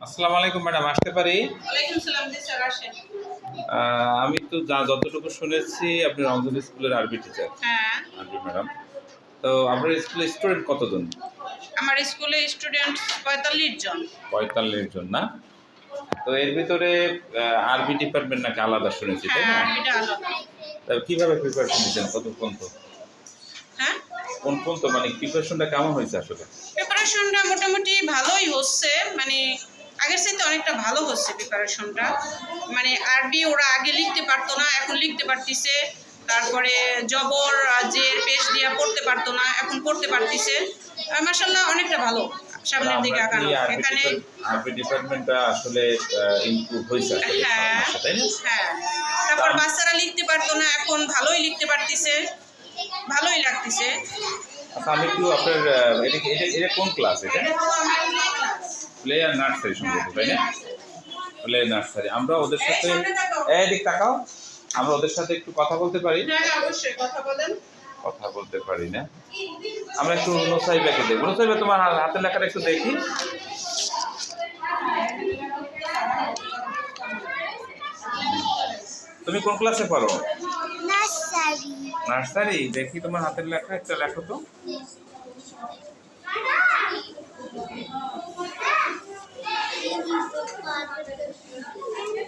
আসসালামু আলাইকুম ম্যাডাম, আসতে পারি? ওয়ালাইকুম সালাম জি স্যার আসেন। আমি তো যতটুকু শুনেছি আপনি রংধনু স্কুলের আরবি টিচার। হ্যাঁ, আরবি ম্যাডাম। তো আপনার স্কুলে স্টুডেন্ট কতজন? আমার স্কুলে স্টুডেন্ট ৪৫ জন। ৪৫ জন না? তো এর ভিতরে আরবি ডিপার্টমেন্ট নাকি আলাদা শুনেছি, তাই হ্যাঁ, না? আরবিটা আলাদা। তা কিভাবে প্রিপারেশন নিচ্ছেন? কত পর্যন্ত? হ্যাঁ, কোন পর্যন্ত মানে প্রিপারেশনটা কেমন হয়েছে আসলে? প্রিপারেশনটা মোটামুটি ভালোই হচ্ছে। মানে আগের চাইতে অনেকটা ভালো হচ্ছে প্রিপারেশনটা। মানে আরবি ওরা আগে লিখতে পারতো না, এখন লিখতে পারতিছে। তারপরে জবর জের পেশ দিয়া পড়তে পারতো না, এখন পড়তে পারতিছে। মাশাআল্লাহ অনেকটা ভালো। সামনের দিকে আমরা কি আগানো। এখানে আরবি ডিপার্টমেন্টটা আসলে ইমপ্রুভ হয়েছে আসলে হ্যাঁ, মাসে, তাই না? হ্যাঁ। তারপর বাচ্চারা লিখতে পারতো না, এখন ভালোই লিখতে পারতিছে, ভালোই লাগতেছে। আচ্ছা, আমি একটু আপনার এটা কোন ক্লাস এটা? প্লে আর নার্সারি সম্ভবত, তাই না? Play nursery. আমরা ওদের সাথে এদিক তাকাও, আমরা ওদের সাথে একটু কথা বলতে পারি? হ্যাঁ, অবশ্যই কথা বলেন। কথা বলতে পারি না? আমরা একটু নুসাইবাকে দেখবো। নুসাইবা, তোমার হাতের লেখাটা একটু দেখি। তুমি কোন ক্লাসে পড়ো? নার্সারি। নার্সারি। দেখি তোমার হাতের লেখা, একটা লেখো তো।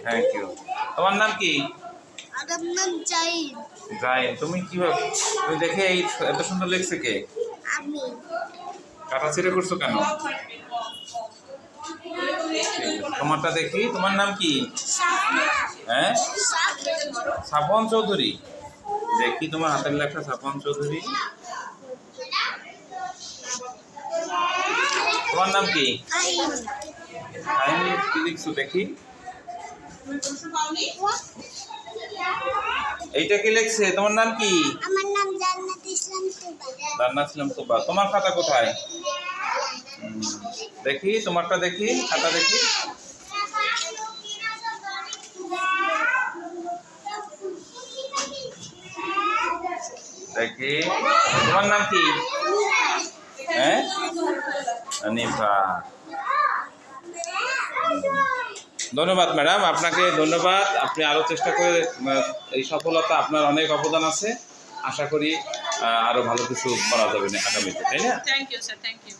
Thank you. তোমার নাম কি? আমার নাম জাহিদ। জাইন। তুমি কিভাবে, তুমি দেখে এই এত সুন্দর লেখছে কে? আমি কাটাছিড়ে করছো কেন? তোমারটা দেখি। তোমার নাম কি? হ্যাঁ, সাফওয়ান চৌধুরী। দেখি তোমার হাতের লেখা, সাফওয়ান চৌধুরী। তোমার নাম কি? ফাহিম। আমি কি লিখছো দেখি। এইটা কি লিখছে? তোমার নাম কি? আমার নাম জান্নাত ইসলাম তুবা। জান্নাত ইসলাম তুবা। তোমার খাতা কোথায়? দেখি তোমারটা দেখি, খাতা দেখি। দেখি তোমার নাম কি? হ্যাঁ, আনিফা। ধন্যবাদ ম্যাডাম, আপনাকে ধন্যবাদ। আপনি আরো চেষ্টা করে এই সফলতা, আপনার অনেক অবদান আছে। আশা করি আরো ভালো কিছু করা যাবে না আগামীতে, তাই না? Thank you sir, thank you.